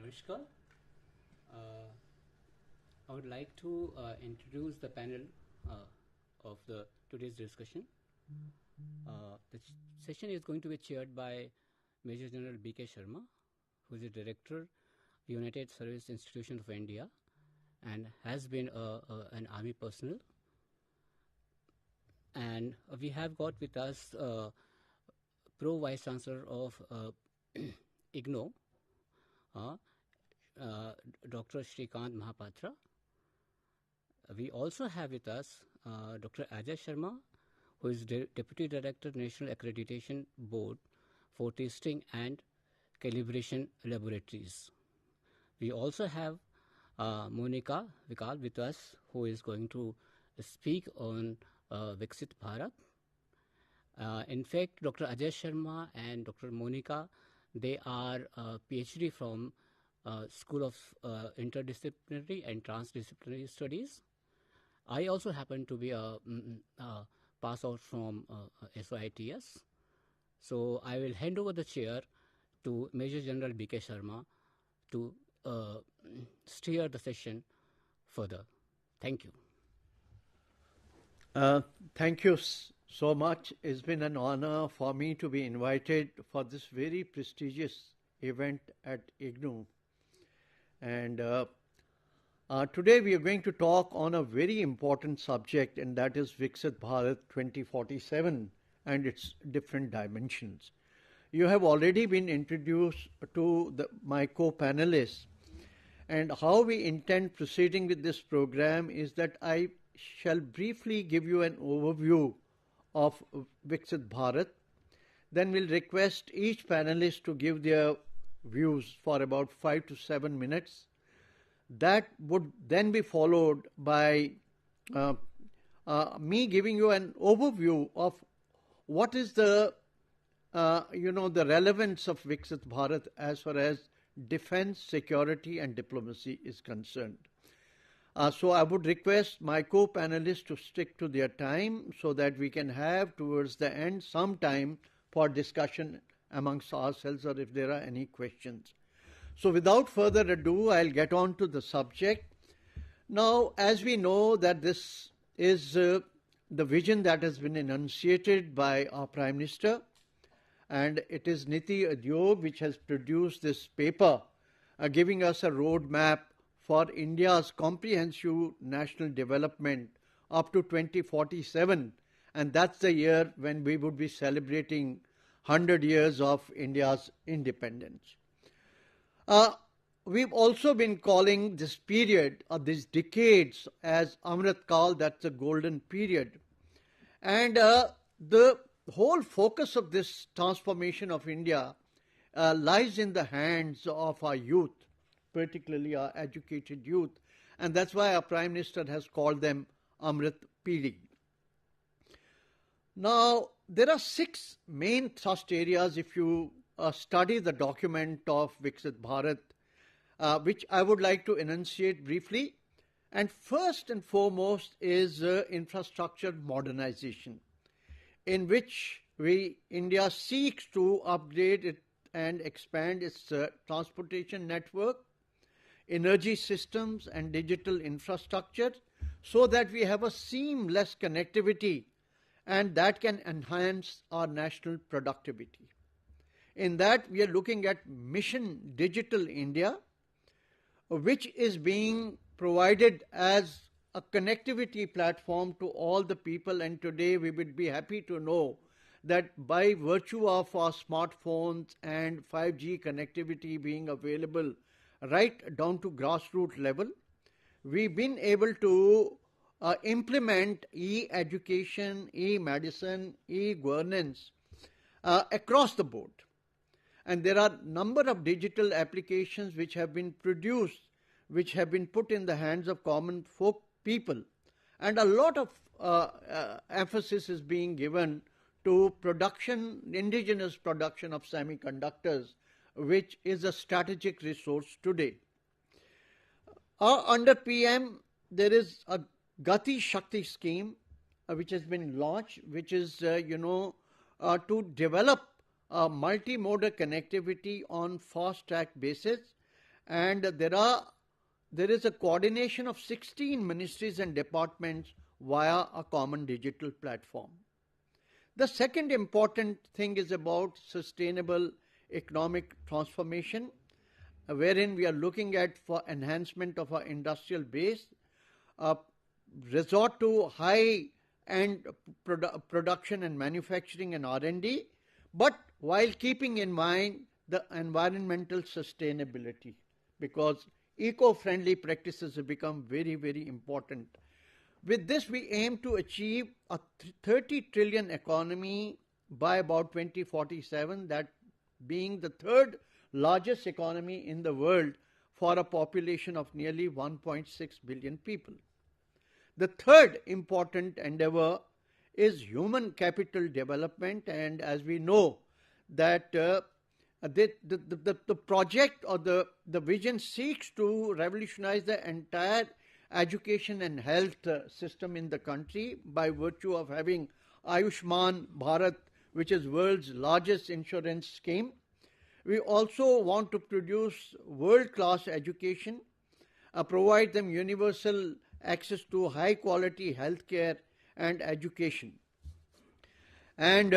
Namaskar. I would like to introduce the panel of the today's discussion. The session is going to be chaired by Major General B.K. Sharma, who is the Director, United Service Institution of India, and has been an army personnel. And we have got with us Pro Vice Chancellor of IGNOU, Dr. Shrikant Mahapatra. We also have with us Dr. Ajay Sharma, who is Deputy Director, National Accreditation Board for Testing and Calibration Laboratories. We also have Monica Vikal with us, who is going to speak on Viksit Bharat. In fact, Dr. Ajay Sharma and Dr. Monica, they are PhD from School of Inter-Disciplinary and Trans-Disciplinary Studies. I also happen to be a pass out from SOITS. So I will hand over the chair to Major General B.K. Sharma to steer the session further. Thank you. Thank you so much. It's been an honor for me to be invited for this very prestigious event at IGNOU. And today we are going to talk on a very important subject, and that is Viksit Bharat 2047 and its different dimensions. You have already been introduced to my co-panelists, and how we intend proceeding with this program is that I shall briefly give you an overview of Viksit Bharat. Then we'll request each panelist to give their views for about 5 to 7 minutes. That would then be followed by me giving you an overview of what is the relevance of Viksit Bharat as far as defense, security and diplomacy is concerned. So I would request my co-panelists to stick to their time so that we can have towards the end some time for discussion amongst ourselves, or if there are any questions. So without further ado, I'll get on to the subject. Now, as we know that this is the vision that has been enunciated by our Prime Minister, and it is Niti Udyog which has produced this paper giving us a roadmap for India's comprehensive national development up to 2047, and that's the year when we would be celebrating 100 years of India's independence. We've also been calling this period, or these decades, as Amrit Kal, that's the golden period. And the whole focus of this transformation of India lies in the hands of our youth, particularly our educated youth. And that's why our Prime Minister has called them Amrit Pidi. Now, there are 6 main thrust areas if you study the document of Viksit Bharat, which I would like to enunciate briefly. And first and foremost is infrastructure modernization, in which India seeks to upgrade it and expand its transportation network, energy systems and digital infrastructure, so that we have a seamless connectivity and that can enhance our national productivity. In that, we are looking at Mission Digital India, which is being provided as a connectivity platform to all the people. And today we would be happy to know that by virtue of our smartphones and 5G connectivity being available right down to grassroots level, we've been able to implement e-education, e-medicine, e-governance across the board. And there are a number of digital applications which have been produced, which have been put in the hands of common folk people. And a lot of emphasis is being given to production, indigenous production of semiconductors, which is a strategic resource today. Under PM, there is a Gati Shakti scheme which has been launched, which is, to develop multimodal connectivity on fast-track basis, and there is a coordination of 16 ministries and departments via a common digital platform. The second important thing is about sustainable economic transformation, wherein we are looking at for enhancement of our industrial base, resort to high-end production and manufacturing and R&D, but while keeping in mind the environmental sustainability, because eco-friendly practices have become very, very important. With this, we aim to achieve a 30 trillion economy by about 2047, that being the third largest economy in the world for a population of nearly 1.6 billion people. The third important endeavor is human capital development, and as we know that the project or the vision seeks to revolutionize the entire education and health system in the country by virtue of having Ayushman Bharat, which is world's largest insurance scheme. We also want to produce world-class education, provide them universal access to high-quality healthcare and education. And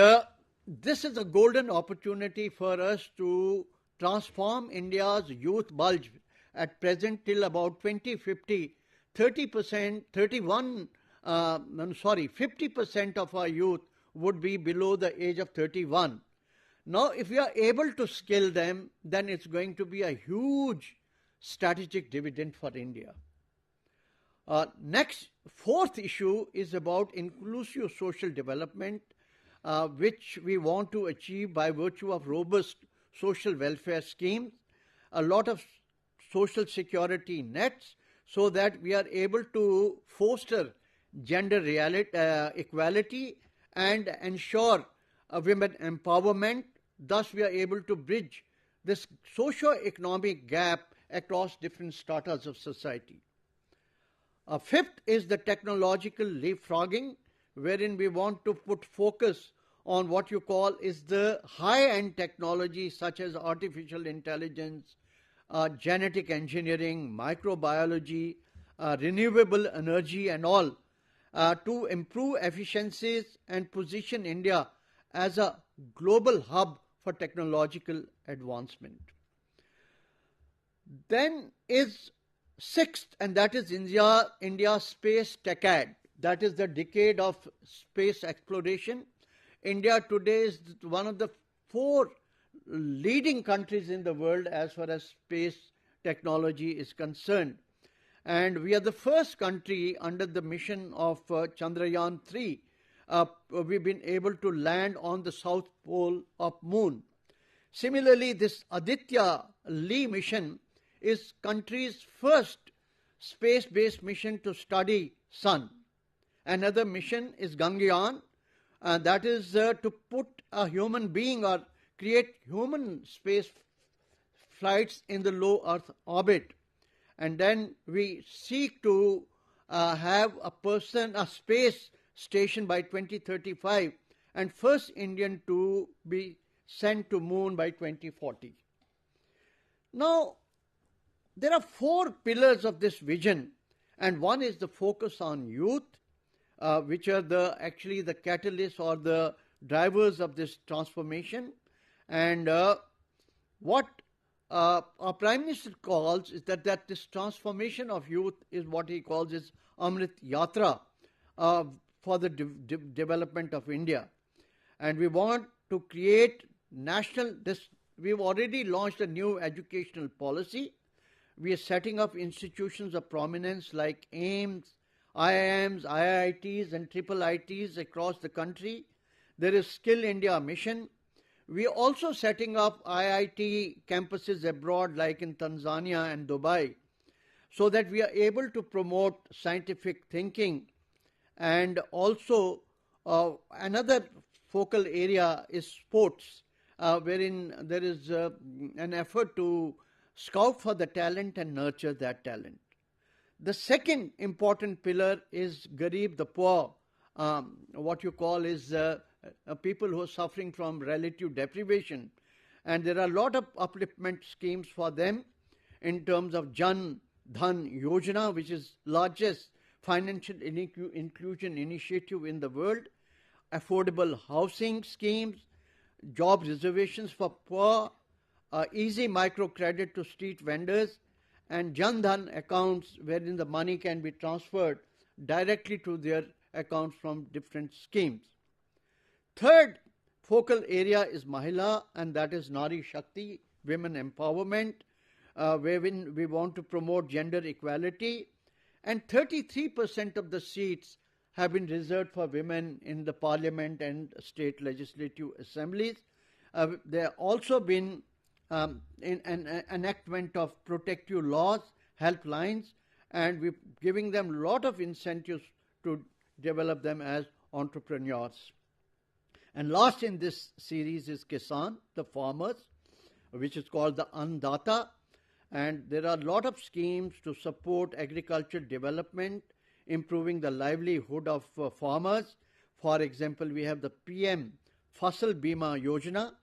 this is a golden opportunity for us to transform India's youth bulge. At present, till about 2050, 50% of our youth would be below the age of 31. Now, if we are able to skill them, then it's going to be a huge strategic dividend for India. Next, fourth issue is about inclusive social development, which we want to achieve by virtue of robust social welfare schemes, a lot of social security nets, so that we are able to foster gender equality and ensure women empowerment. Thus, we are able to bridge this socio-economic gap across different stratas of society. Fifth is the technological leapfrogging, wherein we want to put focus on what you call is the high-end technology such as artificial intelligence, genetic engineering, microbiology, renewable energy and all, to improve efficiencies and position India as a global hub for technological advancement. Then is sixth, and that is India's Space Decade. That is the decade of space exploration. India today is one of the 4 leading countries in the world as far as space technology is concerned. And we are the first country under the mission of Chandrayaan-3. We've been able to land on the south pole of moon. Similarly, this Aditya Lee mission is country's first space-based mission to study sun. Another mission is Gangayaan, that is to put a human being or create human space flights in the low Earth orbit. And then we seek to have a space station by 2035 and first Indian to be sent to moon by 2040. Now, there are 4 pillars of this vision, and one is the focus on youth, which are actually the catalysts or the drivers of this transformation. And what our Prime Minister calls is that this transformation of youth is what he calls is Amrit Yatra for the development of India. And we want to create we've already launched a new educational policy. We are setting up institutions of prominence like AIIMS, IIMs, IITs and IIITs across the country. There is Skill India Mission. We are also setting up IIT campuses abroad like in Tanzania and Dubai, so that we are able to promote scientific thinking. And also another focal area is sports, wherein there is an effort to scout for the talent and nurture that talent. The second important pillar is Garib, the poor, what you call is people who are suffering from relative deprivation. And there are a lot of upliftment schemes for them. in terms of Jan Dhan Yojana, which is largest financial inclusion initiative in the world, affordable housing schemes, job reservations for poor, easy microcredit to street vendors, and Jan Dhan accounts wherein the money can be transferred directly to their accounts from different schemes. Third focal area is Mahila, and that is Nari Shakti, women empowerment, wherein we want to promote gender equality, and 33% of the seats have been reserved for women in the parliament and state legislative assemblies. There have also been in an enactment of protective laws, helplines, and we're giving them a lot of incentives to develop them as entrepreneurs. And last in this series is Kisan, the farmers, which is called the Annadata. And there are a lot of schemes to support agricultural development, improving the livelihood of farmers. For example, we have the PM Fasal Bima Yojana,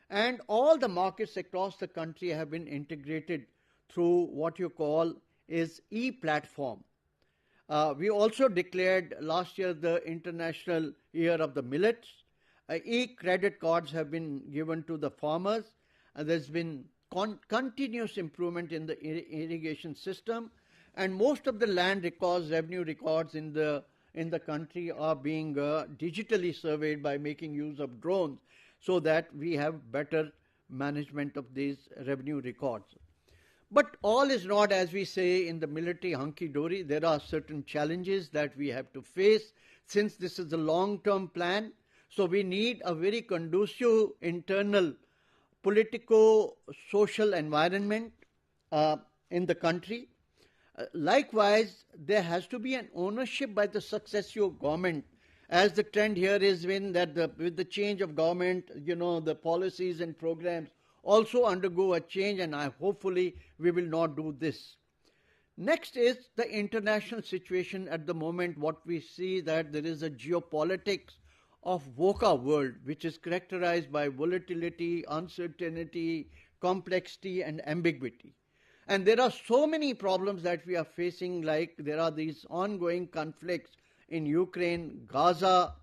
and all the markets across the country have been integrated through what you call is e-platform. We also declared last year the International Year of the Millets. E-credit cards have been given to the farmers. There's been continuous improvement in the irrigation system, and most of the land records, revenue records in the country are being digitally surveyed by making use of drones, so that we have better management of these revenue records. But all is not, as we say in the military, hunky-dory. There are certain challenges that we have to face since this is a long-term plan. So we need a very conducive internal politico-social environment in the country. Likewise, there has to be an ownership by the successive government, as the trend here is with the change of government, the policies and programs also undergo a change, and hopefully we will not do this. Next is the international situation at the moment. What we see that there is a geopolitics of VUCA world, which is characterized by volatility, uncertainty, complexity, and ambiguity. And there are so many problems that we are facing, like there are these ongoing conflicts in Ukraine, Gaza,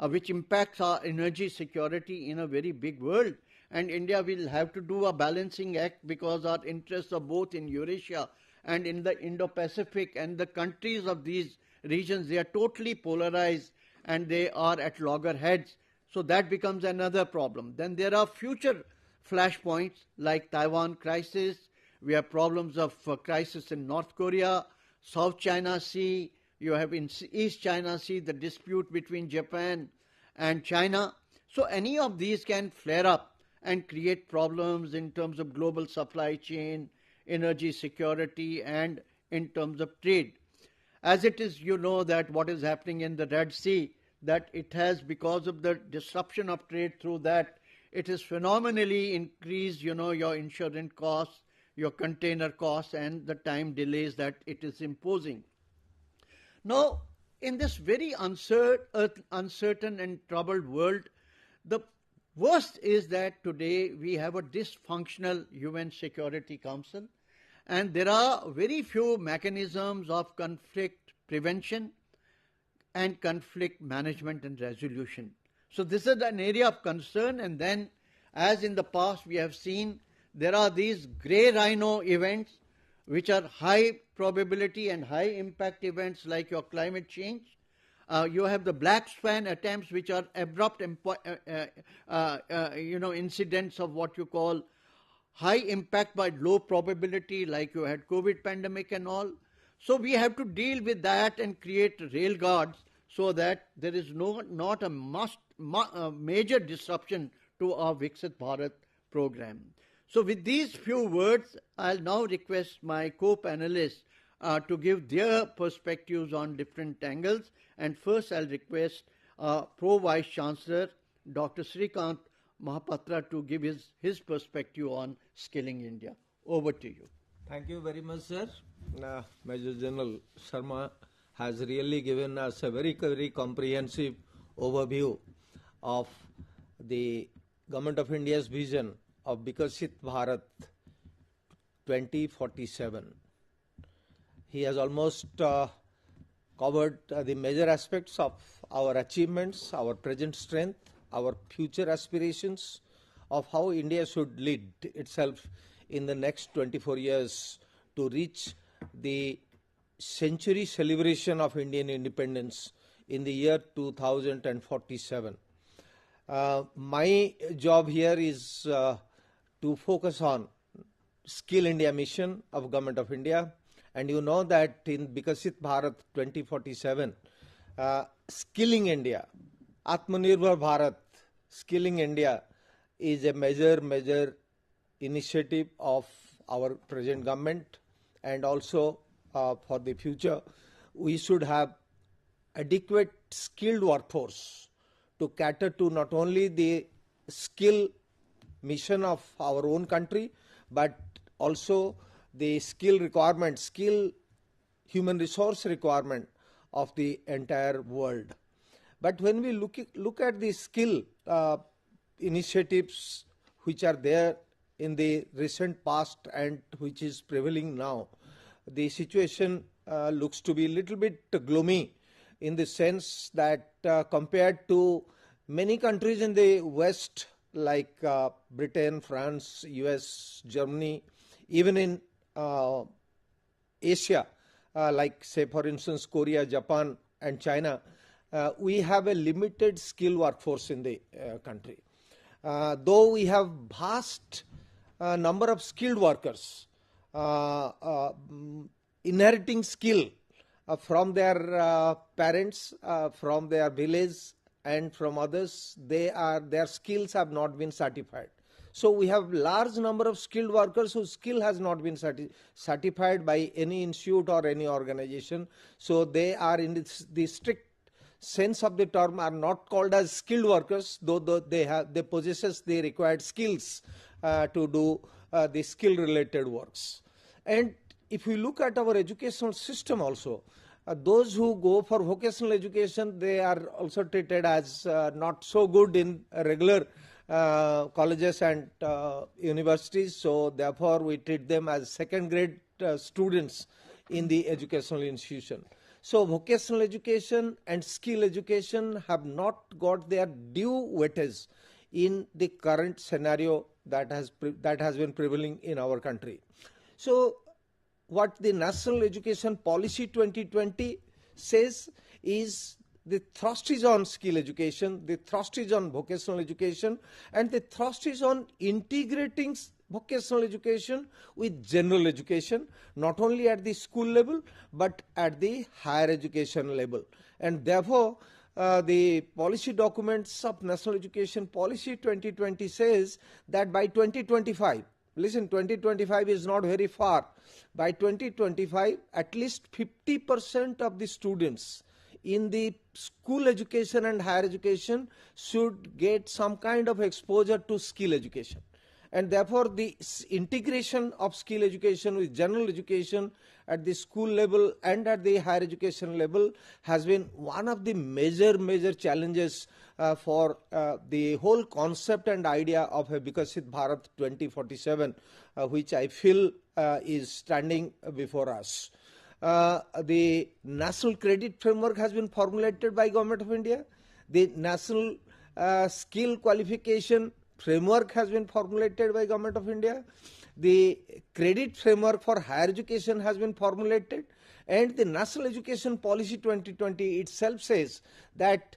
which impacts our energy security in a very big world. And India will have to do a balancing act because our interests are both in Eurasia and in the Indo-Pacific, and the countries of these regions, they are totally polarized and they are at loggerheads. So that becomes another problem. Then there are future flashpoints like Taiwan crisis. We have problems of crisis in North Korea, South China Sea. You have in East China Sea the dispute between Japan and China. So any of these can flare up and create problems in terms of global supply chain, energy security, and in terms of trade. As it is, that what is happening in the Red Sea, that it has, because of the disruption of trade through that, it has phenomenally increased, your insurance costs, your container costs, and the time delays that it is imposing. Now, in this very uncertain and troubled world, the worst is that today we have a dysfunctional UN Security Council, and there are very few mechanisms of conflict prevention and conflict management and resolution. So this is an area of concern, and then as in the past we have seen, there are these grey rhino events which are high probability and high impact events like your climate change. You have the black swan attempts, which are abrupt incidents of what you call high impact by low probability, like you had COVID pandemic and all. So we have to deal with that and create rail guards so that there is not a major disruption to our Viksit Bharat program. So with these few words, I'll now request my co-panelists to give their perspectives on different angles. And first I'll request Pro Vice Chancellor Dr. Srikant Mahapatra to give his perspective on Skilling India. Over to you. Thank you very much, sir. Major General Sharma has really given us a very, very comprehensive overview of the Government of India's vision of Viksit Bharat 2047. He has almost covered the major aspects of our achievements, our present strength, our future aspirations of how India should lead itself in the next 24 years to reach the century celebration of Indian independence in the year 2047. My job here is to focus on Skill India mission of Government of India, and you know that in Viksit Bharat 2047, Skilling India, Atmanirbhar Bharat, Skilling India is a major initiative of our present government, and also for the future we should have adequate skilled workforce to cater to not only the skill mission of our own country, but also the skill requirement, skill human resource requirement of the entire world. But when we look at the skill initiatives which are there in the recent past and which is prevailing now, the situation looks to be a little bit gloomy, in the sense that compared to many countries in the West like Britain, France, US, Germany, even in Asia, like say for instance Korea, Japan and China, we have a limited skill workforce in the country. Though we have vast number of skilled workers inheriting skill from their parents, from their village and from others, their skills have not been certified. So we have large number of skilled workers whose skill has not been certified by any institute or any organization. So they are, in the strict sense of the term, are not called as skilled workers, though they possess the required skills to do the skill related works. And if we look at our educational system also, those who go for vocational education, they are also treated as not so good in regular colleges and universities. So therefore we treat them as second grade students in the educational institution. So vocational education and skill education have not got their due weightage in the current scenario that has been prevailing in our country. So what the National Education Policy 2020 says is the thrust is on skill education, the thrust is on vocational education, and the thrust is on integrating vocational education with general education, not only at the school level but at the higher education level. And therefore the policy documents of National Education Policy 2020 says that by 2025, listen, 2025 is not very far. By 2025, at least 50% of the students in the school education and higher education should get some kind of exposure to skill education. And therefore, the integration of skill education with general education at the school level and at the higher education level has been one of the major challenges for the whole concept and idea of a Viksit Bharat 2047, which I feel is standing before us. The National Credit Framework has been formulated by Government of India. The National Skill Qualification Framework has been formulated by Government of India. The Credit Framework for Higher Education has been formulated, and the National Education Policy 2020 itself says that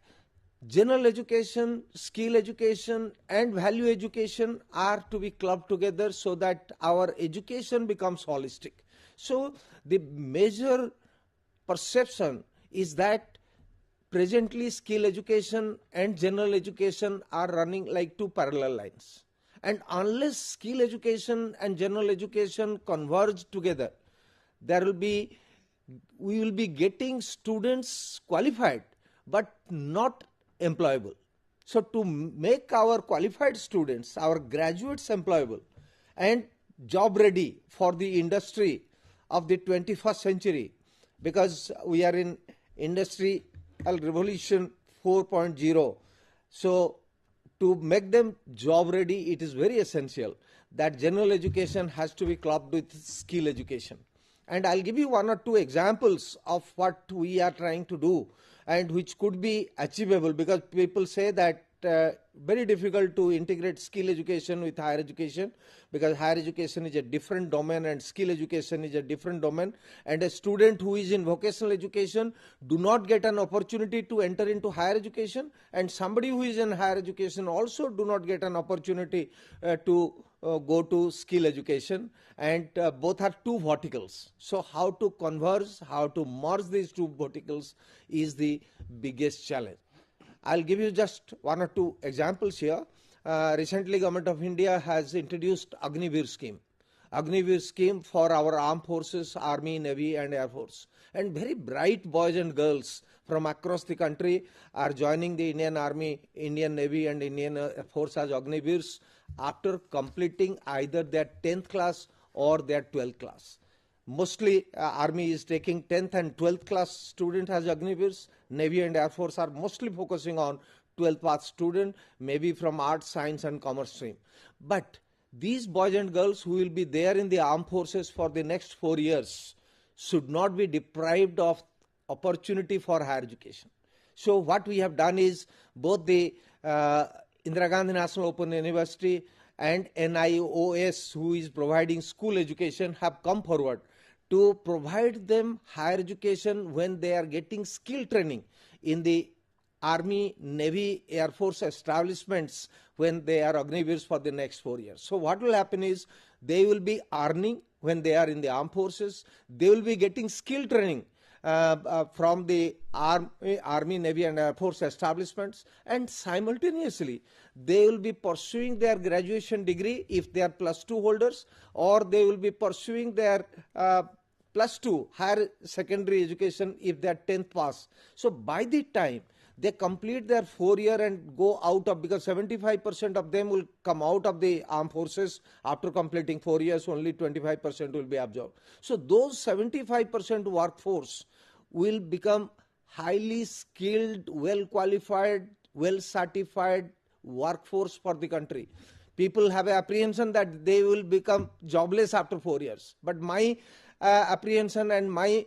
general education, skill education and value education are to be clubbed together so that our education becomes holistic. So the major perception is that presently skill education and general education are running like two parallel lines. And unless skill education and general education converge together, we will be getting students qualified but not employable. So to make our qualified students, our graduates employable and job ready for the industry of the 21st century, because we are in Industrial Revolution 4.0. So to make them job ready, it is very essential that general education has to be clubbed with skill education. And I'll give you one or two examples of what we are trying to do and which could be achievable, because people say that very difficult to integrate skill education with higher education, because higher education is a different domain and skill education is a different domain, and a student who is in vocational education do not get an opportunity to enter into higher education, and somebody who is in higher education also do not get an opportunity to go to skill education, and both are two verticals. So how to converge, how to merge these two verticals is the biggest challenge. I'll give you just one or two examples here. Recently, Government of India has introduced Agniveer scheme. Agniveer scheme for our armed forces, Army, Navy and Air Force. And very bright boys and girls from across the country are joining the Indian Army, Indian Navy and Indian Air Force as Agniveers after completing either their 10th class or their 12th class. Mostly Army is taking 10th and 12th class student as Agniveers. Navy and Air Force are mostly focusing on 12th path student, maybe from arts, science and commerce stream. But these boys and girls who will be there in the armed forces for the next 4 years should not be deprived of opportunity for higher education. So what we have done is both the Indira Gandhi National Open University and NIOS, who is providing school education, have come forward to provide them higher education when they are getting skill training in the Army, Navy, Air Force establishments when they are Agniveers for the next 4 years. So what will happen is they will be earning when they are in the armed forces. They will be getting skill training from the Army, Navy and Air Force establishments, and simultaneously they will be pursuing their graduation degree if they are +2 holders, or they will be pursuing their +2 higher secondary education if they are 10th pass. So by the time they complete their 4 year and go out of, because 75% of them will come out of the armed forces after completing 4 years, only 25% will be absorbed. So those 75% workforce will become highly skilled, well qualified, well certified workforce for the country. People have an apprehension that they will become jobless after 4 years. But my apprehension and my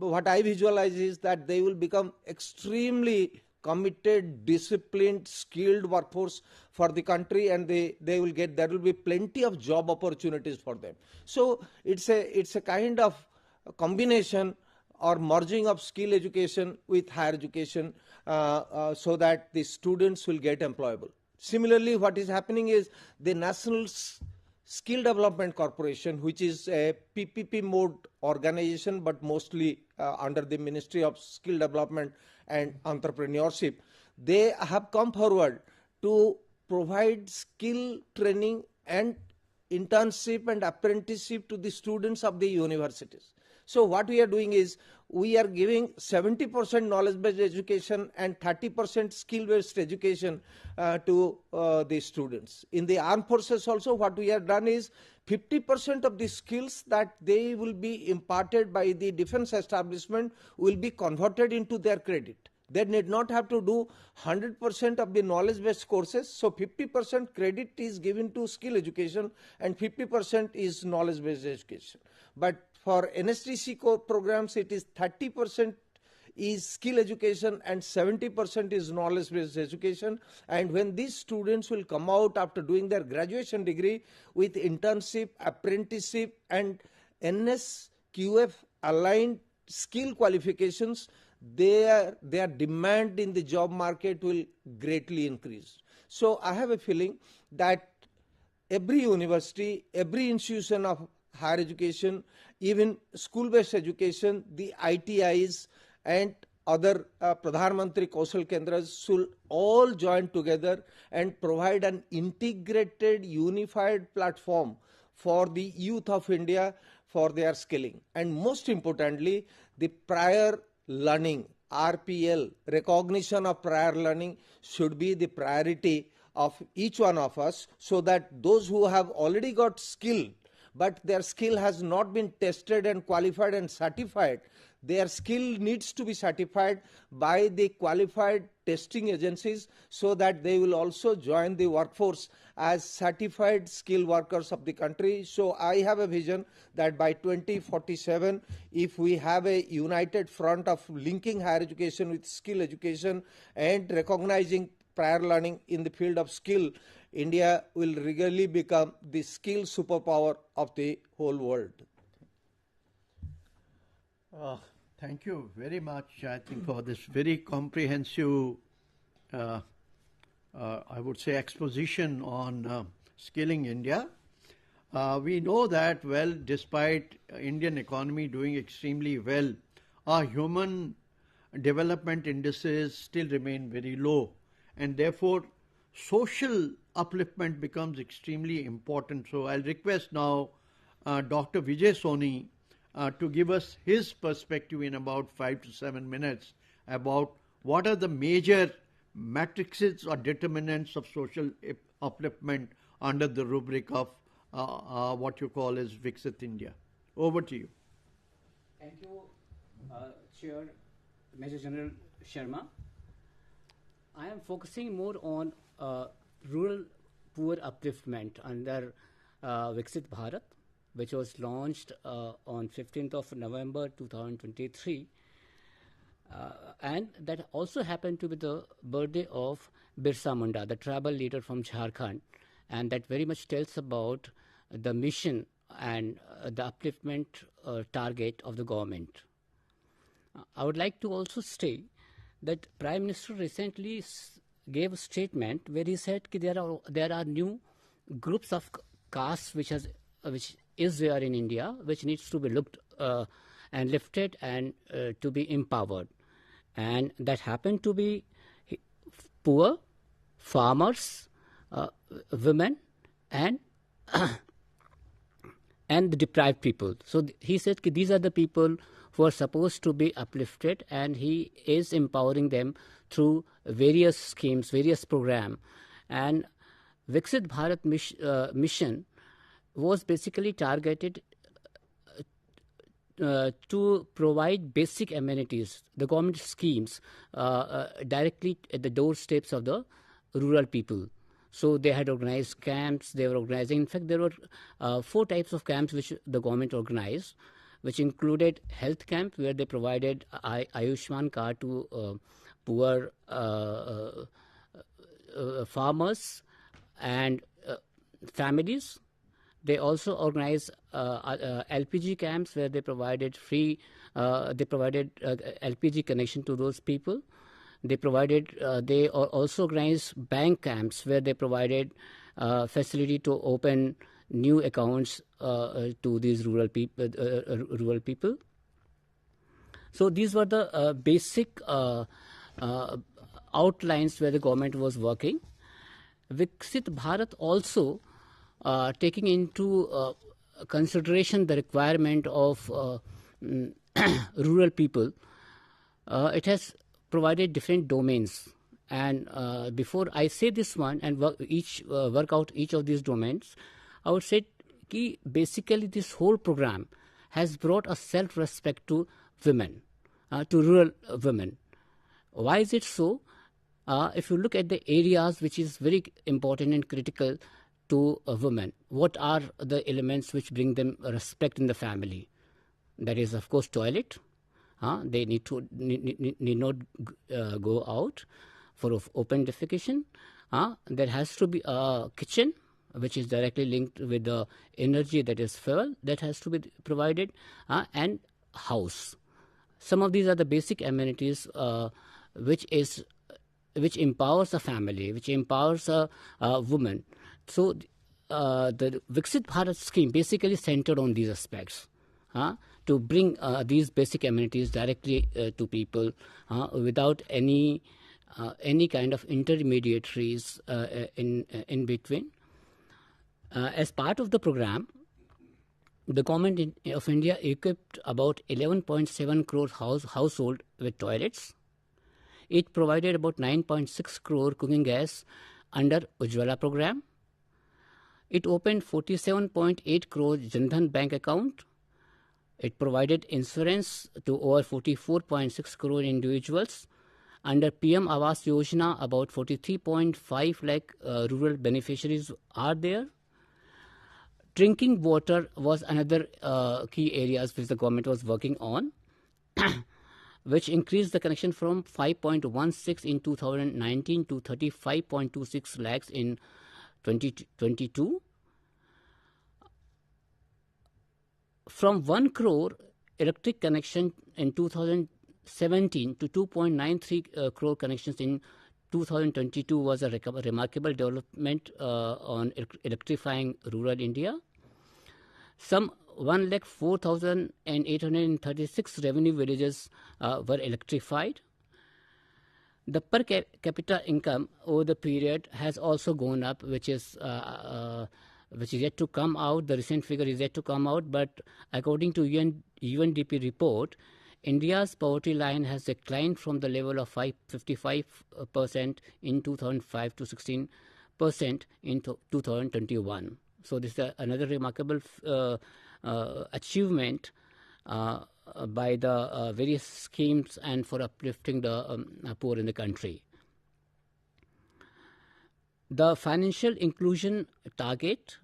what I visualize is that they will become extremely committed, disciplined, skilled workforce for the country, and there will be plenty of job opportunities for them. So it's a kind of combination or merging of skill education with higher education so that the students will get employable. Similarly, what is happening is the National Skill Development Corporation, which is a PPP mode organization but mostly under the Ministry of Skill Development and Entrepreneurship, they have come forward to provide skill training and internship and apprenticeship to the students of the universities. So what we are doing is we are giving 70% knowledge-based education and 30% skill-based education to the students. In the armed forces also, what we have done is 50% of the skills that they will be imparted by the defense establishment will be converted into their credit. They need not have to do 100% of the knowledge-based courses. So 50% credit is given to skill education and 50% is knowledge-based education. But for NSTC programs, it is 30% is skill education and 70% is knowledge-based education. And when these students will come out after doing their graduation degree with internship, apprenticeship and NSQF aligned skill qualifications, their demand in the job market will greatly increase. So I have a feeling that every university, every institution of higher education, even school-based education, the ITIs and other Pradhan Mantri Kaushal Kendras should all join together and provide an integrated, unified platform for the youth of India for their skilling. And most importantly, the prior learning, RPL, recognition of prior learning should be the priority of each one of us, so that those who have already got skill but their skill has not been tested and qualified and certified. Their skill needs to be certified by the qualified testing agencies so that they will also join the workforce as certified skilled workers of the country. So I have a vision that by 2047, if we have a united front of linking higher education with skill education and recognizing prior learning in the field of skill, India will really become the skill superpower of the whole world. Thank you very much, I think, for this very comprehensive, I would say, exposition on skilling India. We know that, well, despite Indian economy doing extremely well, our human development indices still remain very low, and therefore social upliftment becomes extremely important. So I'll request now Dr. Vijay Soni to give us his perspective in about 5 to 7 minutes about what are the major matrices or determinants of social upliftment under the rubric of what you call as Viksit India. Over to you. Thank you, Chair Major General Sharma. I am focusing more on rural poor upliftment under Viksit Bharat, which was launched on 15th of November 2023. And that also happened to be the birthday of Birsa Munda, the tribal leader from Jharkhand. And that very much tells about the mission and the upliftment target of the government. I would like to also state that Prime Minister recently gave a statement where he said that there are new groups of castes which is there in India, which needs to be looked and lifted and to be empowered. And that happened to be poor, farmers, women, and and the deprived people. So he said these are the people who are supposed to be uplifted, and he is empowering them through various schemes, various programs. And Viksit Bharat mission was basically targeted to provide basic amenities, the government schemes, directly at the doorsteps of the rural people. So they had organized camps, they were organizing, in fact there were 4 types of camps which the government organized, which included health camp where they provided Ayushman card to poor farmers and families. They also organized LPG camps where they provided free, LPG connection to those people. They also organized bank camps where they provided facility to open new accounts to these rural people. So these were the basic outlines where the government was working. Viksit Bharat also taking into consideration the requirement of rural people, it has provided different domains. And before I say this one and work out each of these domains, I would say basically this whole program has brought a self-respect to women, to rural women. Why is it so? If you look at the areas which is very important and critical to a woman, what are the elements which bring them respect in the family? That is, of course, toilet. They need not go out for open defecation. There has to be a kitchen, which is directly linked with the energy, that is fuel, that has to be provided, and house. Some of these are the basic amenities which empowers a family, which empowers a woman. So the Viksit Bharat scheme basically centered on these aspects, to bring these basic amenities directly to people without any kind of intermediaries in between. As part of the program, the government of India equipped about 11.7 crore household with toilets. It provided about 9.6 crore cooking gas under Ujjwala program. It opened 47.8 crore Jan Dhan bank account. It provided insurance to over 44.6 crore individuals. Under PM Awas Yojana, about 43.5 lakh rural beneficiaries are there. Drinking water was another key areas which the government was working on, which increased the connection from 5.16 in 2019 to 35.26 lakhs in 2022. From 1 crore electric connection in 2017 to 2.93 crore connections in 2022 was a remarkable development on electrifying rural India. Some 104,836 revenue villages were electrified. The per capita income over the period has also gone up, which is yet to come out. The recent figure is yet to come out, but according to UNDP report, India's poverty line has declined from the level of 55% in 2005 to 16% in 2021. So this is another remarkable achievement by the various schemes and for uplifting the poor in the country. The financial inclusion target,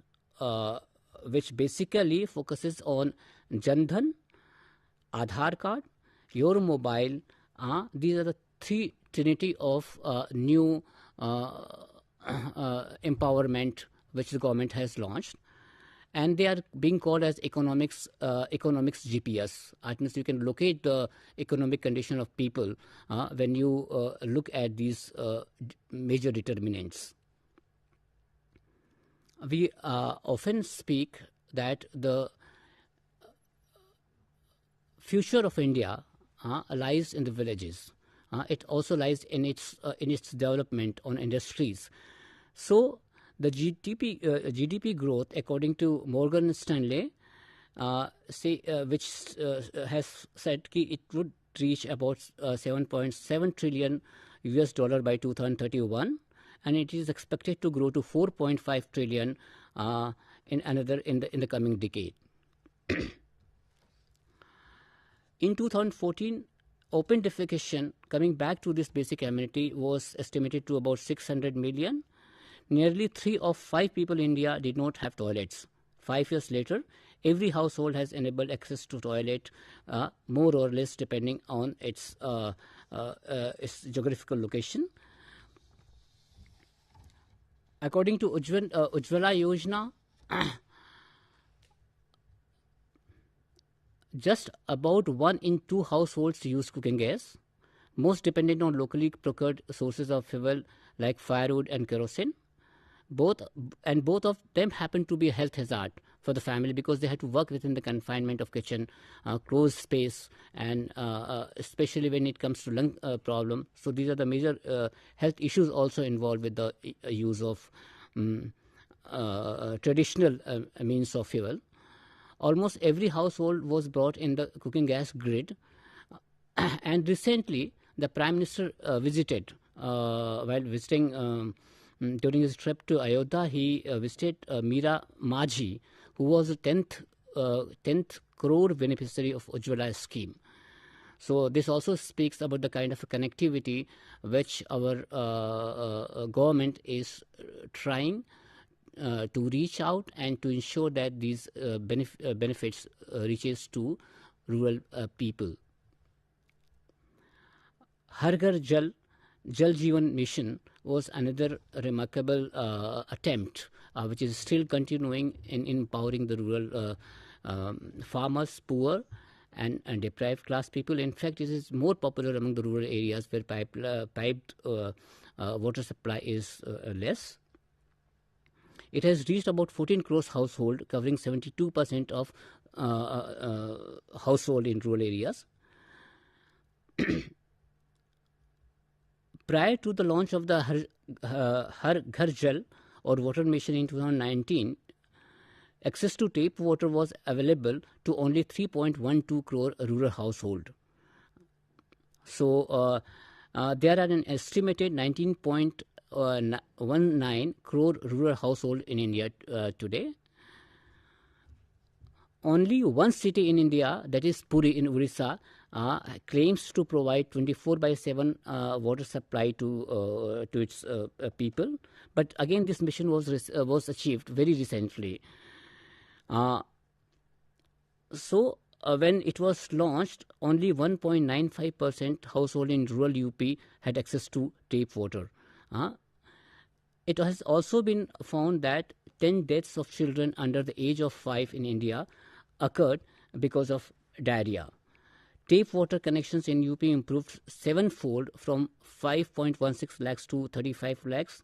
which basically focuses on Jan Dhan, Aadhaar card, your mobile, these are the three trinity of new empowerment which the government has launched, and they are being called as economics GPS. That means you can locate the economic condition of people when you look at these major determinants. We often speak that the future of India lies in the villages. It also lies in its development on industries. So the GDP growth, according to Morgan Stanley, which has said that it would reach about $7.7 trillion by 2031, and it is expected to grow to 4.5 trillion in the coming decade. In 2014, open defecation, coming back to this basic amenity, was estimated to about 600 million. Nearly 3 of 5 people in India did not have toilets. 5 years later, every household has enabled access to toilet, more or less depending on its geographical location. According to Ujjwala Yojana, just about 1 in 2 households use cooking gas, most dependent on locally procured sources of fuel like firewood and kerosene. Both of them happen to be a health hazard for the family because they have to work within the confinement of kitchen, closed space, and especially when it comes to lung problem. So these are the major health issues also involved with the use of traditional means of fuel. Almost every household was brought in the cooking gas grid, and recently the Prime Minister visited, while visiting during his trip to Ayodhya, he visited Meera Majhi, who was the 10th crore beneficiary of Ujjwala scheme. So this also speaks about the kind of connectivity which our government is trying to reach out and to ensure that these benefits reaches to rural people. Har Ghar Jal Jeevan Mission was another remarkable attempt, which is still continuing in empowering the rural farmers, poor and deprived class people. In fact, it is more popular among the rural areas where piped water supply is less. It has reached about 14 crores household, covering 72% of household in rural areas. Prior to the launch of the Har Ghar Jal or water mission in 2019, access to tap water was available to only 3.12 crore rural household. So there are an estimated 19.8 1.19 crore rural households in India today. Only one city in India, that is Puri in Orissa, claims to provide 24/7 water supply to its people. But again, this mission was achieved very recently. So when it was launched, only 1.95% household in rural UP had access to tap water. It has also been found that 10 deaths of children under the age of 5 in India occurred because of diarrhea. Tap water connections in UP improved 7-fold from 5.16 lakhs to 35 lakhs.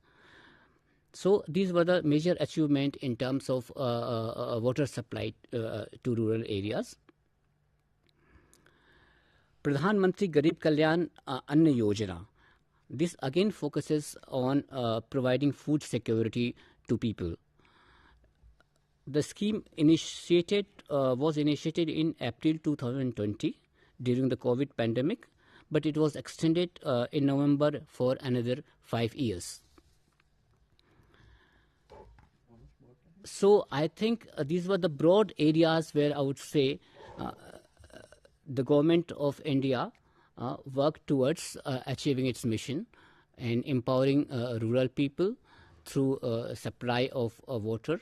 So these were the major achievement in terms of water supply to rural areas. Pradhan Mantri Garib Kalyan Anna Yojana. This again focuses on providing food security to people. The scheme was initiated in April 2020 during the COVID pandemic, but it was extended in November for another 5 years. So I think these were the broad areas where I would say the government of India worked towards achieving its mission and empowering rural people through supply of water,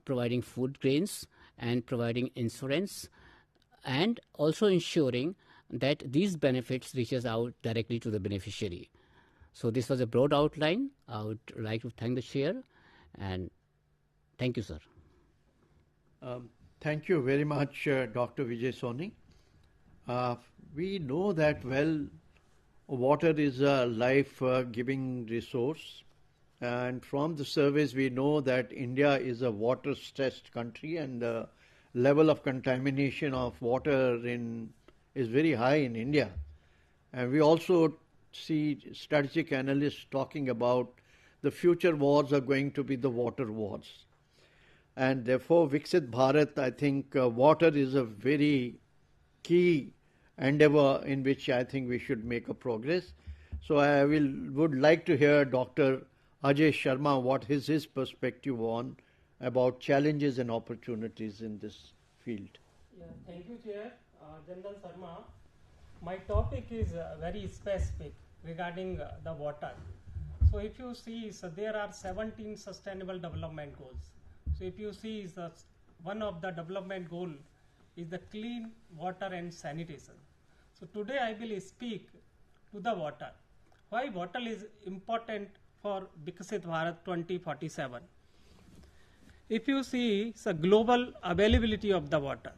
providing food grains and providing insurance, and also ensuring that these benefits reaches out directly to the beneficiary. So this was a broad outline. I would like to thank the chair and thank you, sir. Thank you very much, Dr. Vijay Soni. We know that, well, water is a life-giving resource. And from the surveys, we know that India is a water-stressed country, and the level of contamination of water is very high in India. And we also see strategic analysts talking about the future wars are going to be the water wars. And therefore, Viksit Bharat, I think water is a very key endeavor in which I think we should make a progress. So I would like to hear Dr. Ajay Sharma, what is his perspective on about challenges and opportunities in this field. Yeah, thank you, Chair. General Sharma, my topic is very specific regarding the water. So if you see, so there are 17 sustainable development goals. So if you see, so one of the development goal is the clean water and sanitation. So today I will speak to the water. Why water is important for Viksit Bharat 2047. If you see the global availability of the water.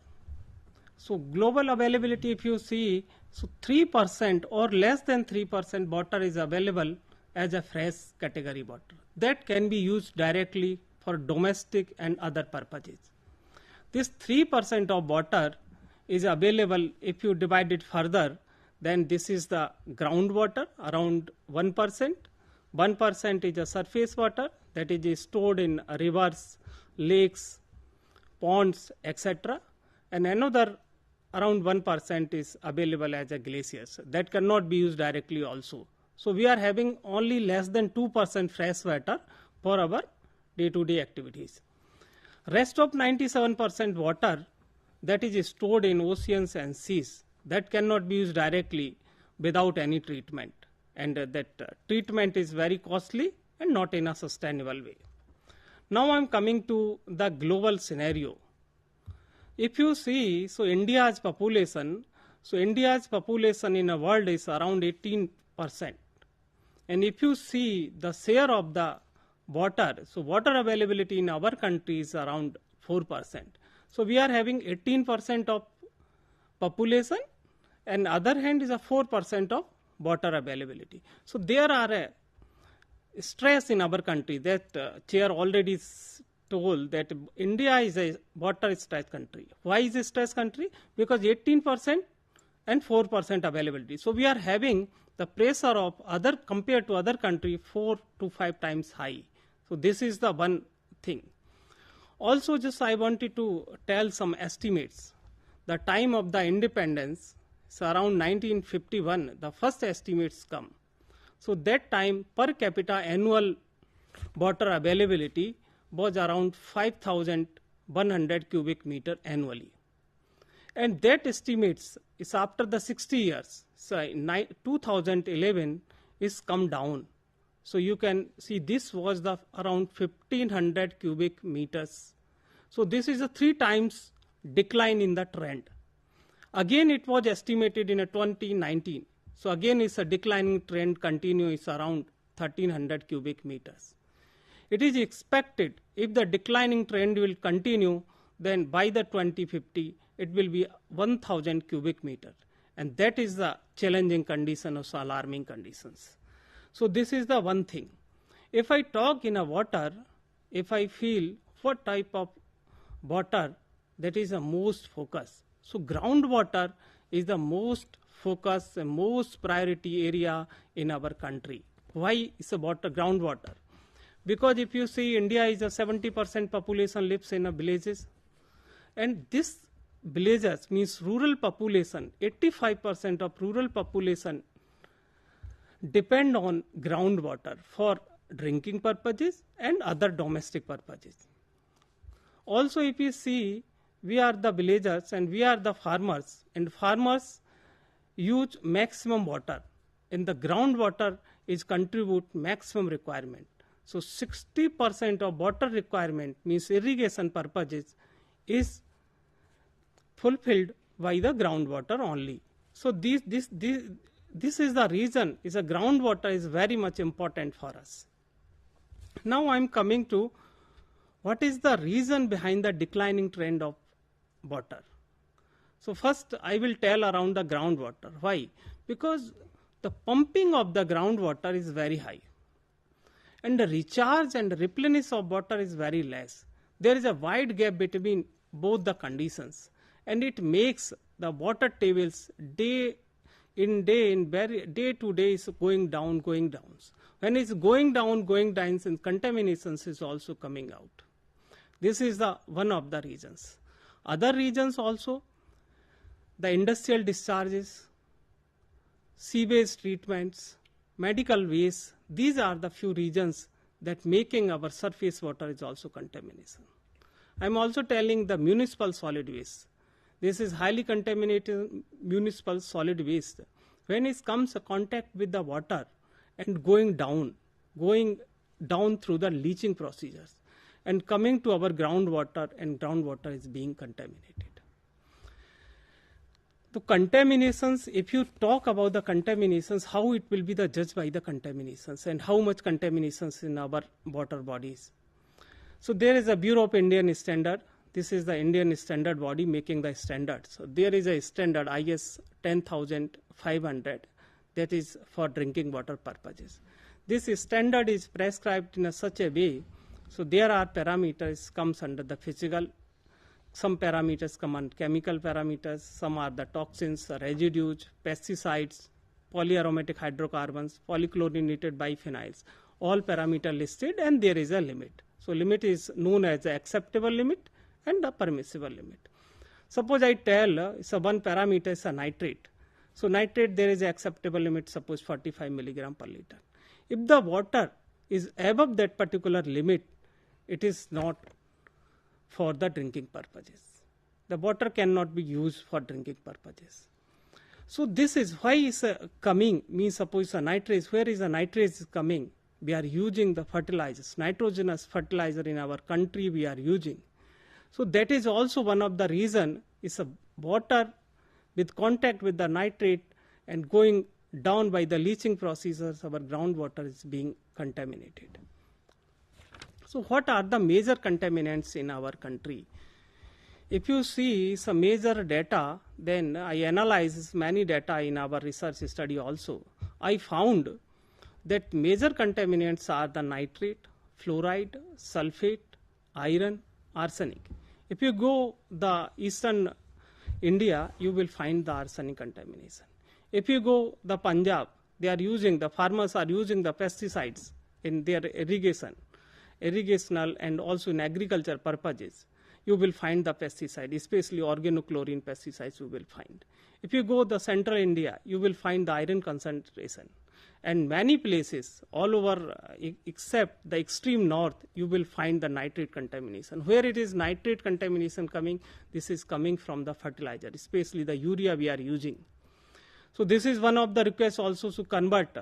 So global availability, if you see, so 3% or less than 3% water is available as a fresh category water. That can be used directly for domestic and other purposes. This 3% of water is available. If you divide it further, then this is the groundwater, around 1%. 1% is a surface water that is stored in rivers, lakes, ponds, etc. And another around 1% is available as a glaciers. That cannot be used directly also. So we are having only less than 2% fresh water for our day-to-day activities. Rest of 97% water that is stored in oceans and seas, that cannot be used directly without any treatment. And that treatment is very costly and not in a sustainable way. Now I am coming to the global scenario. If you see, so India's population in the world is around 18%. And if you see the share of the water, so water availability in our country is around 4%. So we are having 18% of population, and other hand is a 4% of water availability. So there are a stress in our country that chair already told that India is a water stress country. Why is a stress country? Because 18% and 4% availability. So we are having the pressure of other compared to other country 4 to 5 times high. So this is the one thing. Also, just I wanted to tell some estimates. The time of the independence is around 1951. The first estimates come. So that time per capita annual water availability was around 5,100 cubic meter annually. And that estimates is after the 60 years, so 2011 is come down. So you can see this was the around 1,500 cubic meters. So this is a 3 times decline in the trend. Again it was estimated in a 2019. So again it's a declining trend continues around 1,300 cubic meters. It is expected if the declining trend will continue, then by the 2050 it will be 1,000 cubic meter, and that is the challenging condition or alarming conditions. So this is the one thing. If I talk in a water, if I feel what type of water that is the most focus. So groundwater is the most focus and most priority area in our country. Why is a water groundwater? Because if you see India is a 70% population lives in a villages, and this villages means rural population, 85% of rural population depend on groundwater for drinking purposes and other domestic purposes. Also if you see, we are the villagers and we are the farmers, and farmers use maximum water, and the groundwater is contribute maximum requirement. So 60% of water requirement means irrigation purposes is fulfilled by the groundwater only. So this is the reason is a groundwater is very much important for us. Now I am coming to what is the reason behind the declining trend of water. So first I will tell around the groundwater. Why? Because the pumping of the groundwater is very high, and the recharge and replenish of water is very less. There is a wide gap between both the conditions, and it makes the water tables day to day is going down. When it's going down, and contaminations is also coming out. This is the one of the reasons. Other reasons also, the industrial discharges, sewage treatments, medical waste. These are the few reasons that making our surface water is also contamination. I am also telling the municipal solid waste. This is highly contaminated municipal solid waste. When it comes in contact with the water and going down through the leaching procedures and coming to our groundwater, and groundwater is being contaminated. The contaminations, if you talk about the contaminations, how it will be the judged by the contaminations and how much contaminations in our water bodies. So there is a Bureau of Indian Standard. This is the Indian standard body making the standards. So there is a standard IS 10,500 that is for drinking water purposes. This standard is prescribed in such a way. So there are parameters comes under the physical. Some parameters come on chemical parameters, some are the toxins, residues, pesticides, polyaromatic hydrocarbons, polychlorinated biphenyls, all parameter listed, and there is a limit. So limit is known as the acceptable limit and the permissible limit. Suppose I tell so one parameter is a nitrate. So nitrate there is an acceptable limit, suppose 45 milligram per liter. If the water is above that particular limit, it is not for the drinking purposes. The water cannot be used for drinking purposes. So this is why is coming, means suppose a nitrate, where is a nitrate is coming? We are using the fertilizers, nitrogenous fertilizer in our country we are using. So that is also one of the reason is a water with contact with the nitrate and going down by the leaching processes, our groundwater is being contaminated. So what are the major contaminants in our country? If you see some major data, then I analyze many data in our research study also. I found that major contaminants are the nitrate, fluoride, sulfate, iron, arsenic. If you go the eastern India, you will find the arsenic contamination. If you go the Punjab, the farmers are using the pesticides in their irrigational and also in agriculture purposes. You will find the pesticide, especially organochlorine pesticides you will find. If you go the central India, you will find the iron concentration. And many places all over except the extreme north, you will find the nitrate contamination. Where it is nitrate contamination coming, this is coming from the fertilizer, especially the urea we are using. So this is one of the requests also to convert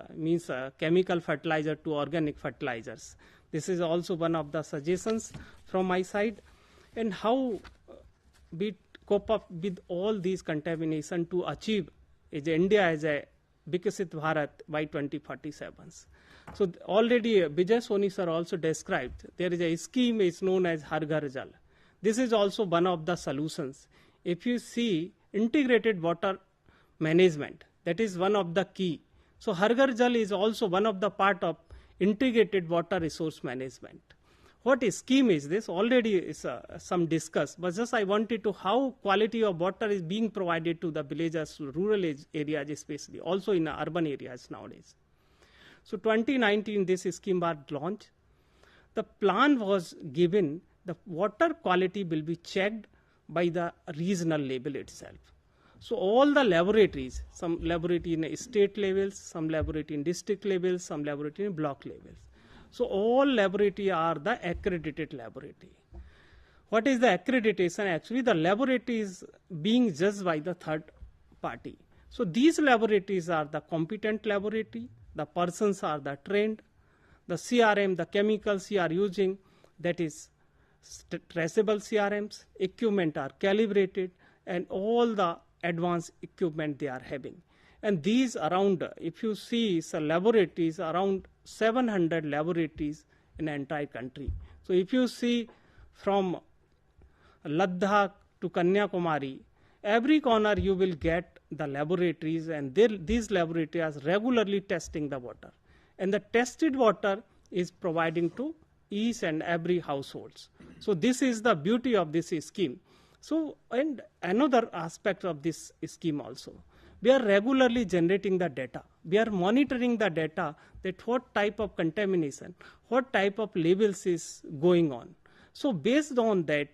chemical fertilizer to organic fertilizers. This is also one of the suggestions from my side. And how we cope up with all these contamination to achieve India as a Viksit Bharat by 2047. So already Vijay Soni sir also described, there is a scheme is known as Har Ghar Jal. This is also one of the solutions. If you see integrated water management, that is one of the key. So Har Ghar Jal is also one of the part of integrated water resource management. What scheme is this? Already is some discuss, but just I wanted to how quality of water is being provided to the villages, rural areas especially, also in urban areas nowadays. So 2019 this scheme was launched. The plan was given, the water quality will be checked by the regional level itself. So all the laboratories, some laboratory in state levels, some laboratory in district levels, some laboratory in block levels. So all laboratory are the accredited laboratory. What is the accreditation? Actually, the laboratory is being judged by the third party. So these laboratories are the competent laboratory, the persons are the trained, the CRM, the chemicals you are using, that is traceable CRMs, equipment are calibrated, and all the advanced equipment they are having. And these around, if you see, so laboratories, around 700 laboratories in the entire country. So if you see from Ladakh to Kanyakumari, every corner you will get the laboratories, and these laboratories are regularly testing the water. And the tested water is providing to each and every households. So this is the beauty of this scheme. So, and another aspect of this scheme also, we are regularly generating the data. We are monitoring the data that what type of contamination, what type of levels is going on. So based on that,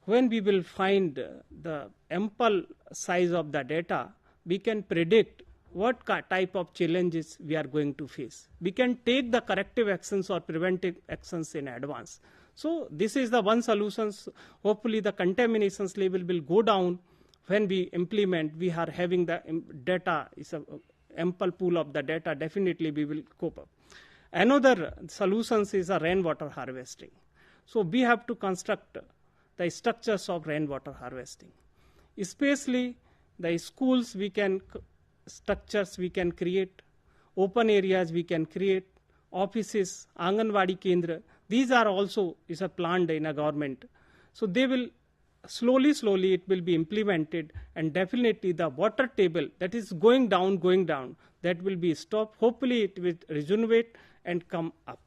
when we will find the ample size of the data, we can predict what type of challenges we are going to face. We can take the corrective actions or preventive actions in advance. So this is the one solution. Hopefully the contaminations level will go down. When we implement, we are having the data, is an ample pool of the data, definitely we will cope up. Another solutions is a rainwater harvesting. So we have to construct the structures of rainwater harvesting. Especially the schools structures we can create, open areas we can create, offices, Anganwadi Kendra, these are also is a planned in a government. So they will slowly it will be implemented, and definitely the water table that is going down, that will be stopped. Hopefully it will regenerate and come up.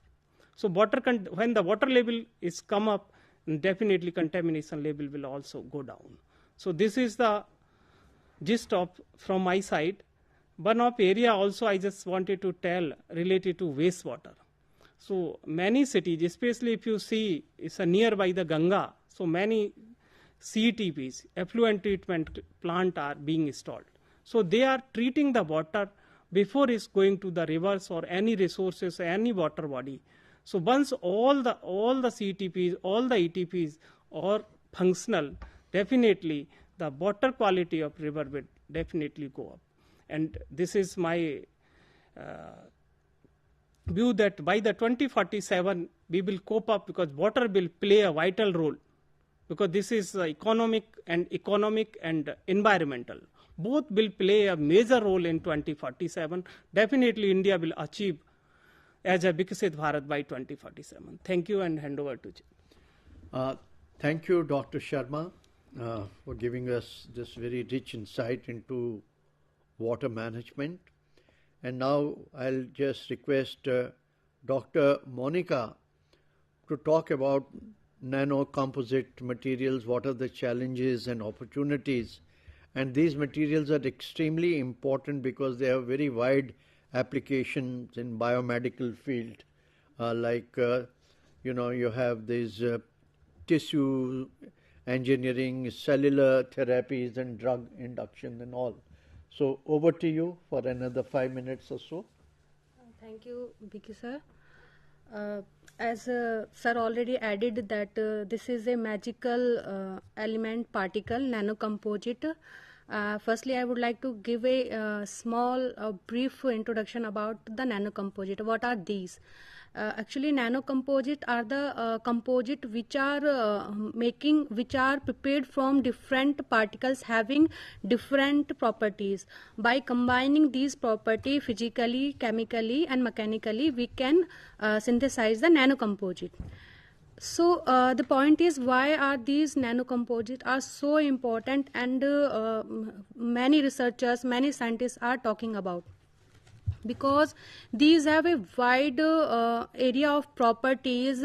So when the water level is come up, definitely contamination level will also go down. So this is the gist of from my side. One of area also I just wanted to tell related to wastewater. So many cities, especially if you see it's a nearby the Ganga, so many CTPs, effluent treatment plant are being installed. So they are treating the water before it's going to the rivers or any resources, any water body. So once all the CTPs, all the ETPs are functional, definitely the water quality of river will definitely go up. And this is my view that by the 2047 we will cope up, because water will play a vital role, because this is economic and environmental. Both will play a major role in 2047. Definitely India will achieve as a Viksit Bharat by 2047. Thank you, and hand over to you. Thank you, Dr. Sharma, for giving us this very rich insight into water management. And now I'll just request Dr. Monica to talk about nano-composite materials, what are the challenges and opportunities. And these materials are extremely important because they have very wide applications in biomedical field, you have these tissue engineering, cellular therapies and drug induction and all. So over to you for another 5 minutes or so. Thank you, Vicky sir. As sir already added that this is a magical element particle nanocomposite. Firstly, I would like to give a small brief introduction about the nanocomposite. What are these? Actually, nanocomposite are the composite which are which are prepared from different particles having different properties. By combining these properties physically, chemically, and mechanically, we can synthesize the nanocomposite. So the point is, why are these nanocomposites are so important, and many researchers, many scientists are talking about, because these have a wide area of properties,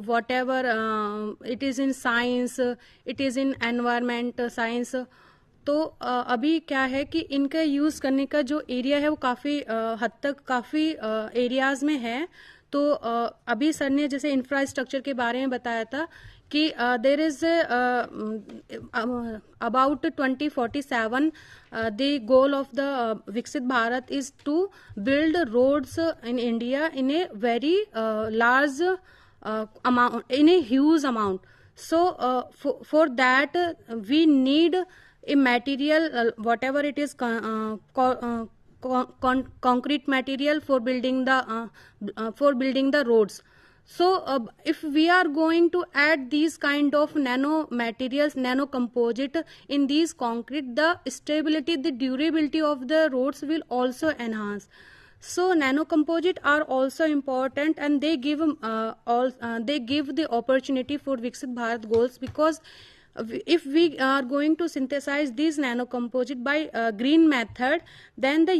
whatever it is in science, it is in environment science. तो अभी क्या है कि इनका use करने का जो area है वो काफ़ी हद तक काफ़ी एरियाज़ में है. तो अभी सर ने जैसे इंफ्रास्ट्रक्चर के बारे में बताया था कि there is about 2047 the goal of the Viksit Bharat is to build roads in India in a very large amount, in a huge amount. So for that we need a material, whatever it is, concrete material for building the roads. So if we are going to add these kind of nano materials, nano composite in these concrete, the stability, the durability of the roads will also enhance. So nano composite are also important, and they give the opportunity for Viksit Bharat goals, because if we are going to synthesize these nanocomposite by green method, then the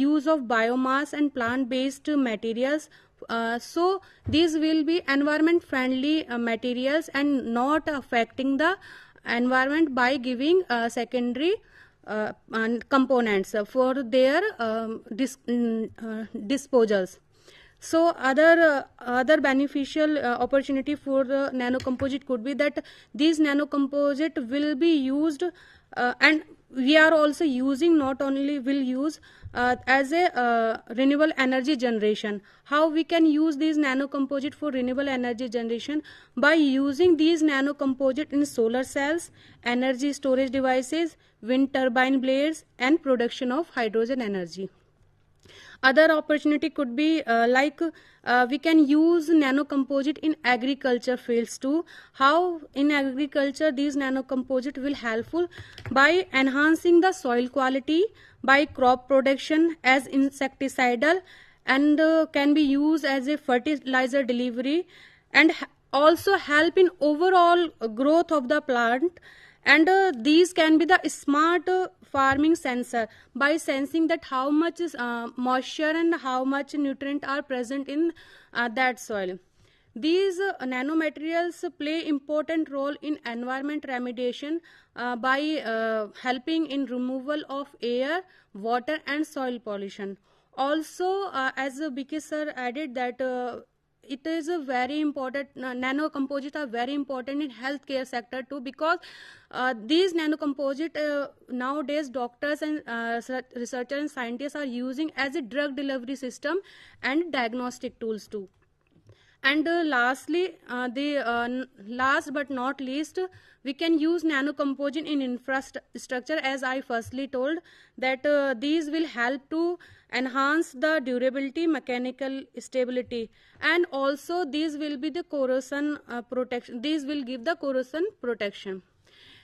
use of biomass and plant based materials, so these will be environment friendly materials and not affecting the environment by giving secondary components for their disposals. So other beneficial opportunity for the nanocomposite could be that these nanocomposite will be used and we are also using, not only will use as a renewable energy generation. How we can use these nanocomposite for renewable energy generation? By using these nanocomposite in solar cells, energy storage devices, wind turbine blades, and production of hydrogen energy. Other opportunity could be we can use nanocomposite in agriculture fields too. How in agriculture these nanocomposite will helpful? By enhancing the soil quality, by crop production as insecticidal, and can be used as a fertilizer delivery, and also help in overall growth of the plant. And these can be the smart farming sensor, by sensing that how much is moisture and how much nutrient are present in that soil. These nanomaterials play important role in environment remediation by helping in removal of air, water, and soil pollution. Also, as Vicky sir added that it is a very important, nanocomposite are very important in healthcare sector too, because these nanocomposite nowadays doctors and researchers and scientists are using as a drug delivery system and diagnostic tools too. And lastly, last but not least, we can use nanocomposite in infrastructure, as I firstly told, that these will help to enhance the durability, mechanical stability, and also these will be the corrosion protection. These will give the corrosion protection.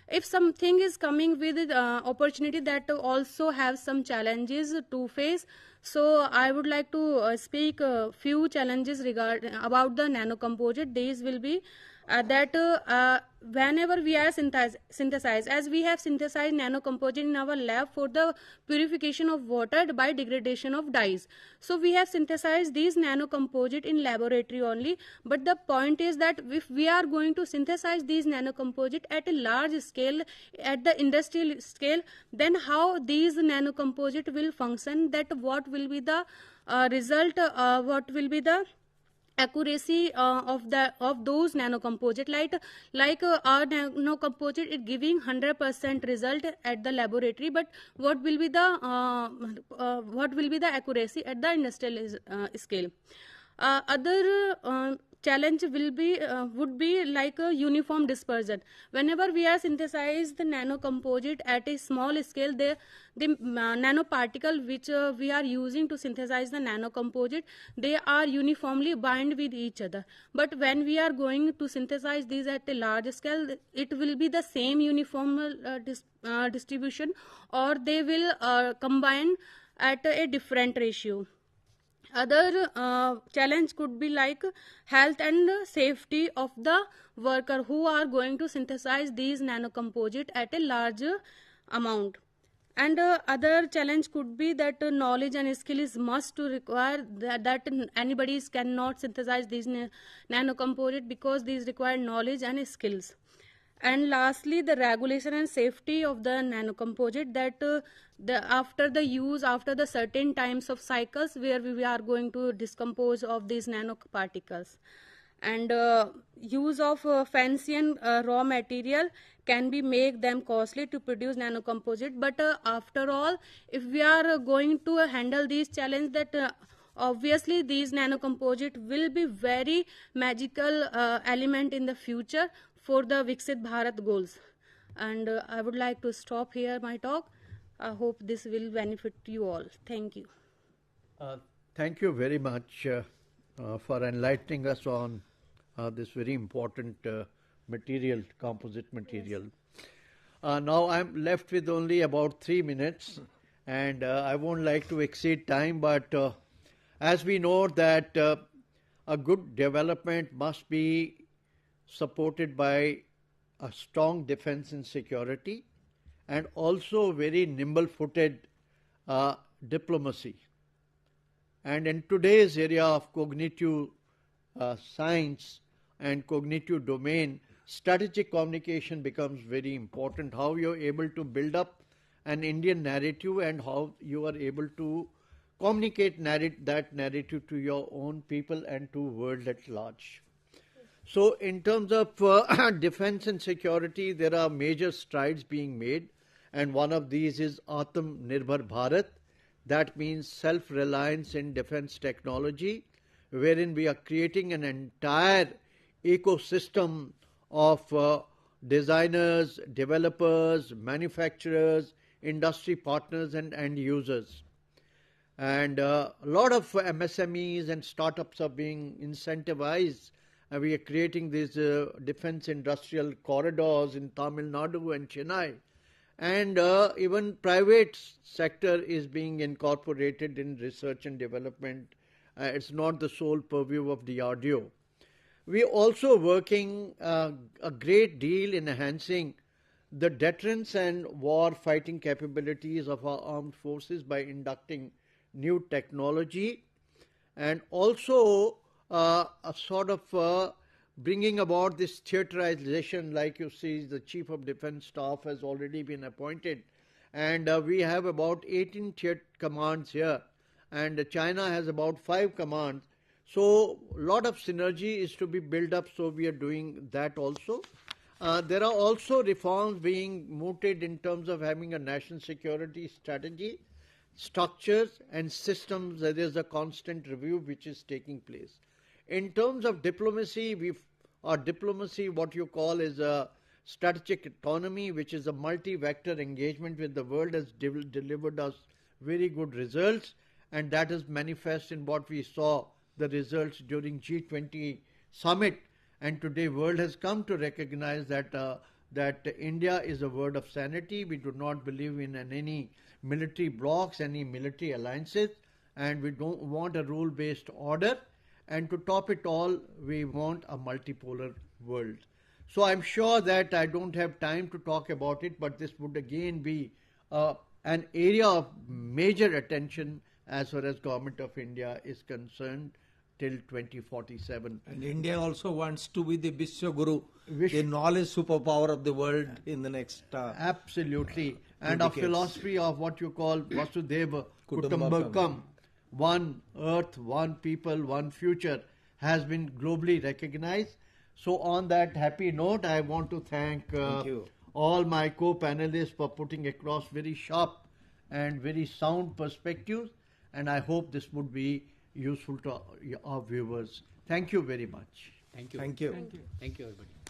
If something is coming with opportunity that also have some challenges to face, so I would like to speak a few challenges about the nanocomposite. These will be that whenever we are synthesize, as we have synthesized nanocomposite in our lab for the purification of water by degradation of dyes. So we have synthesized these nanocomposite in laboratory only, but the point is that if we are going to synthesize these nanocomposite at a large scale, at the industrial scale, then how these nanocomposite will function, that what will be the result, what will be the accuracy of those nanocomposite, like our nanocomposite is giving 100% result at the laboratory, but what will be the accuracy at the industrial scale? Other challenge would be like a uniform dispersion. Whenever we are synthesize the nanocomposite at a small scale, the nanoparticle which we are using to synthesize the nanocomposite, they are uniformly bind with each other. But when we are going to synthesize these at a large scale, it will be the same uniform distribution, or they will combine at a different ratio. Other challenge could be like health and safety of the worker who are going to synthesize these nanocomposite at a large amount. And other challenge could be that knowledge and skill is must to require that anybody cannot synthesize these nanocomposite, because these require knowledge and skills. And lastly, the regulation and safety of the nanocomposite, that after the use, after the certain times of cycles where we are going to dispose of these nanoparticles. And use of fancy and raw material can be make them costly to produce nanocomposite. But after all, if we are going to handle these challenges, that obviously these nanocomposite will be very magical element in the future for the Viksit Bharat goals. And I would like to stop here my talk. I hope this will benefit you all. Thank you. Thank you very much for enlightening us on this very important material, composite material. Now I'm left with only about 3 minutes, and I won't like to exceed time, but as we know that a good development must be supported by a strong defense and security, and also very nimble-footed diplomacy. And in today's area of cognitive science and cognitive domain, strategic communication becomes very important. How you're able to build up an Indian narrative and how you are able to communicate that narrative to your own people and to world at large. So in terms of defense and security, there are major strides being made, and one of these is Atmanirbhar Bharat. That means self-reliance in defense technology, wherein we are creating an entire ecosystem of designers, developers, manufacturers, industry partners and end users. And a lot of MSMEs and startups are being incentivized. We are creating these defense industrial corridors in Tamil Nadu and Chennai. And even private sector is being incorporated in research and development. It's not the sole purview of DRDO. We are also working a great deal in enhancing the deterrence and war fighting capabilities of our armed forces by inducting new technology, and also a sort of bringing about this theaterization. Like you see, the Chief of Defence Staff has already been appointed, and we have about 18 commands here, and China has about 5 commands. So a lot of synergy is to be built up, so we are doing that also. There are also reforms being mooted in terms of having a national security strategy, structures and systems. There is a constant review which is taking place. In terms of diplomacy, what you call is a strategic autonomy, which is a multi-vector engagement with the world, has delivered us very good results, and that is manifest in what we saw, the results during G20 summit. And today world has come to recognize that India is a word of sanity. We do not believe in any military blocs, any military alliances, and we don't want a rule-based order. And to top it all, we want a multipolar world. So I'm sure that I don't have time to talk about it, but this would again be an area of major attention as far as Government of India is concerned till 2047. And India also wants to be the Vishwa Guru, the knowledge superpower of the world in the next absolutely. And our philosophy of what you call Vasudhaiva Kutumbakam, one earth, one people, one future, has been globally recognized. So on that happy note, I want to thank you. all my co-panelists for putting across very sharp and very sound perspectives, and I hope this would be useful to our viewers. Thank you very much. Thank you. Thank you. Thank you. Thank you, everybody.